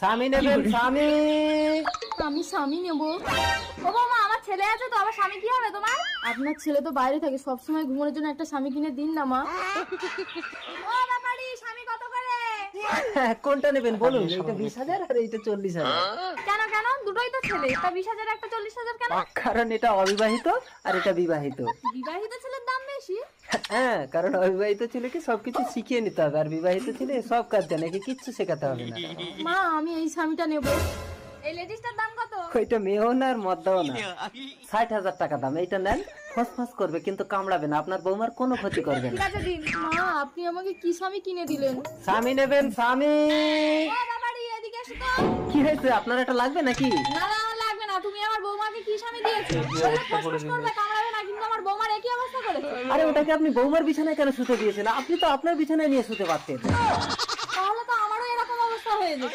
স্বামী নেবেন স্বামী। আমি স্বামী নেব? ও বাবা, আমার ছেলে আছে তো, আবার স্বামী কি হবে তোমার? আপনার ছেলে তো বাইরে থাকে, সবসময় ঘুমানোর জন্য একটা স্বামী কিনে দিন না মা। ও ব্যাপারি, স্বামী কত করে? কোনটা নেবেন বলুন? এইটা 20,000 আর এইটা 40,000। কেন কেন, দুটোই তো ছেলে, তা 20,000 একটা 40,000 কেন? কারণ এটা অবিবাহিত আর এটা বিবাহিত। বিবাহিত ছেলের দাম বেশি? হ্যাঁ, কারণ অবিবাহিত ছেলেকে সবকিছু শিখিয়ে নিতে হবে, আর বিবাহিত ছেলে সব কাজ জানে, একে কিচ্ছু শেখাতে হবে না। মা, আমি এই স্বামীটা নেব। এই লেডিসটার দাম কত? ওইটা মেয়েও না আর মদ্দাও না, 60,000 টাকা দাম। এইটা নেন, ফসফস করবে কিন্তু কামড়াবে না, আপনার বৌমার কোনো ক্ষতি করবে ঠিক না। আছে দিন। মা, আপনি আমাকে কি স্বামী কিনে দিলেন? স্বামী নেবেন স্বামী। ও ব্যাপারি, এদিকে এসো তো। কি হয়েছে, আপনার এটা লাগবে নাকি? না না, আমার লাগবে না। তুমি আমার বৌমাকে কি স্বামী দিয়েছো? বললে ফসফস করবে, কামড়াবে না, কিন্তু আমার বৌমার একই অবস্থা করেছে। আরে ওটাকে আপনি বৌমার বিছানায় কেন শুতে দিয়েছেন? আপনি তো আপনার বিছানায় নিয়ে শুতে পারতেন। তাহলে তো আমারও এরকম অবস্থা হয়ে যেত।